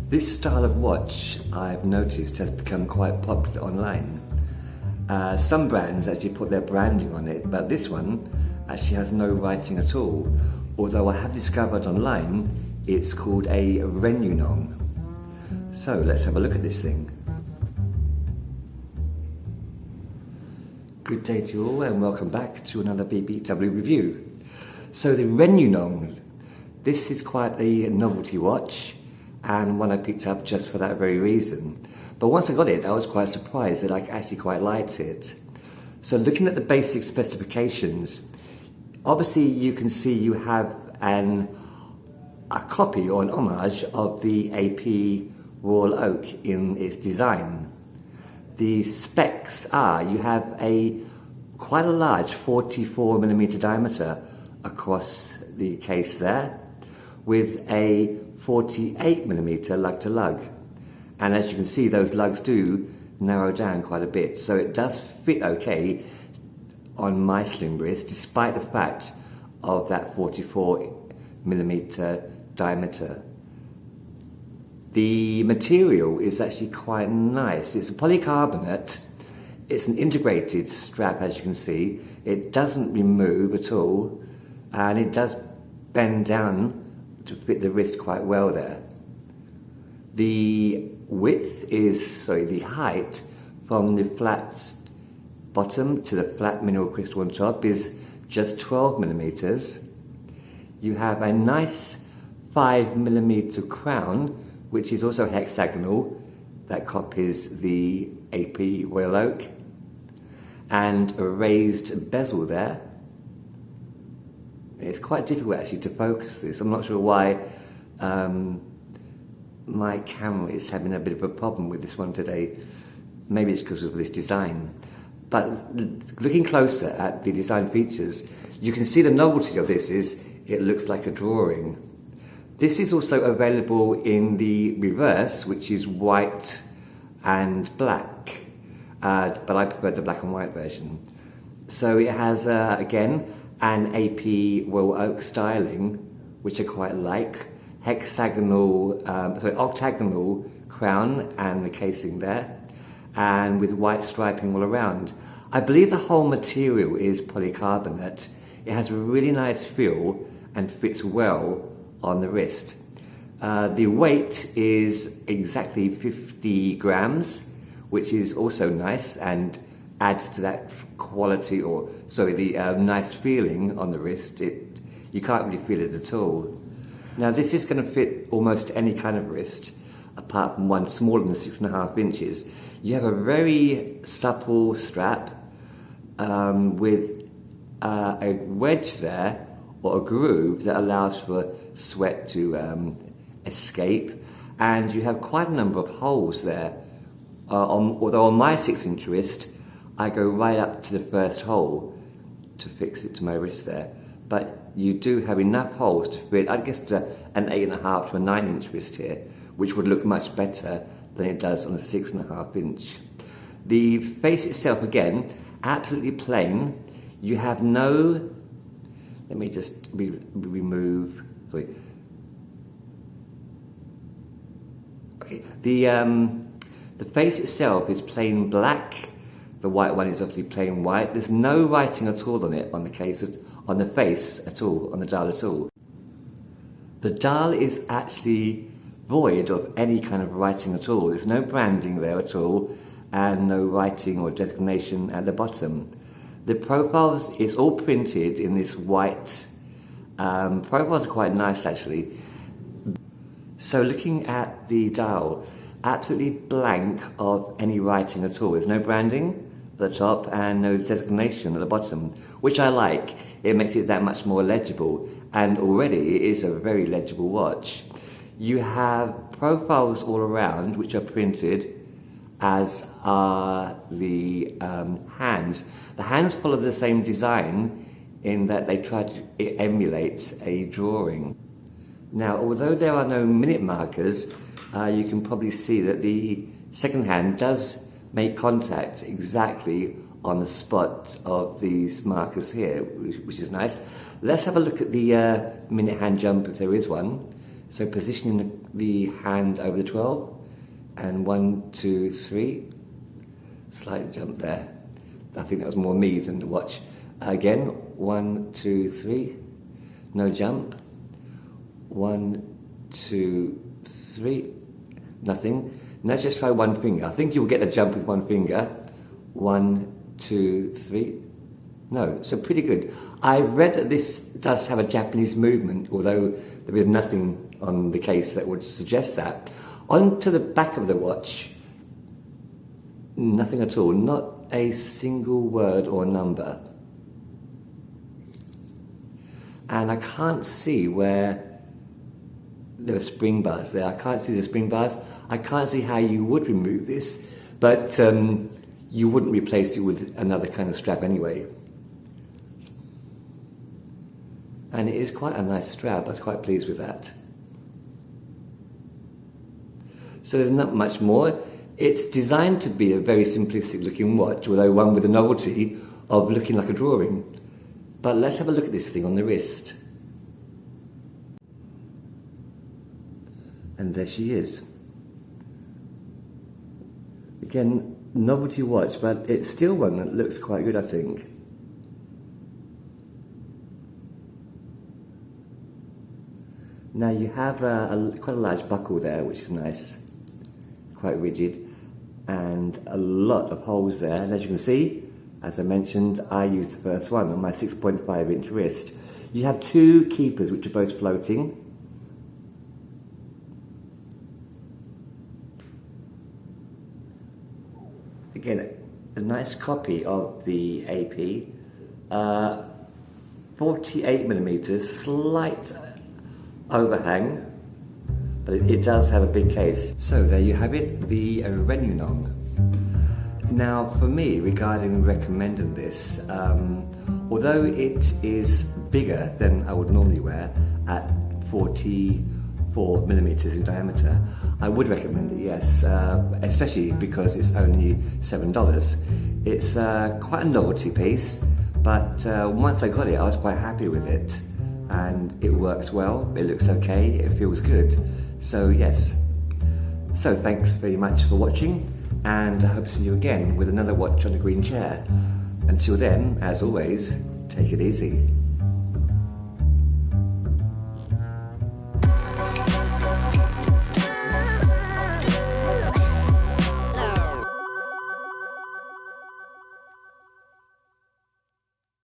This style of watch, I've noticed, has become quite popular online. Some brands actually put their branding on it, but this one actually has no writing at all. Although I have discovered online, it's called a Renunong. So let's have a look at this thing. Good day to you all and welcome back to another BBW review. So the Renunong, this is quite a novelty watch and one I picked up just for that very reason. But once I got it, I was quite surprised that I actually quite liked it. So looking at the basic specifications, obviously you can see you have a copy or an homage of the AP Royal Oak in its design. The specs are you have quite a large 44mm diameter across the case there, with a 48mm lug to lug. And as you can see, those lugs do narrow down quite a bit, so it does fit okay on my slim wrist, despite the fact of that 44mm diameter. The material is actually quite nice. It's a polycarbonate. It's an integrated strap, as you can see. It doesn't remove at all, and it does bend down to fit the wrist quite well there. The the height from the flat bottom to the flat mineral crystal on top is just 12mm. You have a nice 5mm crown, which is also hexagonal, that copies the AP Royal Oak, and a raised bezel there. It's quite difficult actually to focus this. I'm not sure why my camera is having a bit of a problem with this one today. Maybe it's because of this design. But looking closer at the design features, you can see the novelty of this is it looks like a drawing. This is also available in the reverse, which is white and black, but I prefer the black and white version. So it has, again, an AP Royal Oak styling, which I quite like. Octagonal crown and the casing there, and with white striping all around. I believe the whole material is polycarbonate. It has a really nice feel and fits well on the wrist. The weight is exactly 50 grams, which is also nice and adds to that quality, the nice feeling on the wrist. You can't really feel it at all. Now this is going to fit almost any kind of wrist, apart from one smaller than 6.5 inches. You have a very supple strap with a wedge there, or a groove that allows for sweat to escape, and you have quite a number of holes there. Although on my 6-inch wrist, I go right up to the first hole to fix it to my wrist there. But you do have enough holes to fit, I guess, an 8.5 to a 9-inch wrist here, which would look much better than it does on a 6.5 inch. The face itself, again, absolutely plain. You have no, let me just remove, sorry. Okay, the face itself is plain black. The white one is obviously plain white. There's no writing at all on it, on the case, on the face at all, on the dial at all. The dial is actually void of any kind of writing at all. There's no branding there at all, and no writing or designation at the bottom. The profiles is all printed in this white. Profiles are quite nice actually. So looking at the dial, absolutely blank of any writing at all. There's no branding at the top and no designation at the bottom, which I like. It makes it that much more legible, and already it is a very legible watch. You have profiles all around which are printed, as are the hands. The hands follow the same design in that they try to emulate a drawing. Now, although there are no minute markers, you can probably see that the second hand does make contact exactly on the spot of these markers here, which is nice. Let's have a look at the minute hand jump, if there is one. So positioning the hand over the 12, and 1, 2, 3, slight jump there. I think that was more me than the watch. Again, 1, 2, 3, no jump. 1, 2, 3, nothing. And let's just try one finger. I think you'll get a jump with one finger. 1, 2, 3. No, so pretty good. I read that this does have a Japanese movement, although there is nothing on the case that would suggest that. Onto the back of the watch, nothing at all, not a single word or number. And I can't see where there are spring bars there. I can't see the spring bars. I can't see how you would remove this, but you wouldn't replace it with another kind of strap anyway. And it is quite a nice strap. I was quite pleased with that. So there's not much more. It's designed to be a very simplistic looking watch, although one with the novelty of looking like a drawing. But let's have a look at this thing on the wrist. And there she is. Again, novelty watch, but it's still one that looks quite good, I think. Now you have quite a large buckle there, which is nice, quite rigid, and a lot of holes there. And as you can see, as I mentioned, I used the first one on my 6.5 inch wrist. You have two keepers which are both floating. Again, a nice copy of the AP, 48mm, slight overhang, but it does have a big case. So there you have it, the Renunong. Now for me, regarding recommending this, although it is bigger than I would normally wear at 44mm in diameter, I would recommend it, yes, especially because it's only $7. It's quite a novelty piece, but once I got it, I was quite happy with it. And it works well, it looks okay, it feels good. So yes. So thanks very much for watching, and I hope to see you again with another watch on the green chair. Until then, as always, take it easy.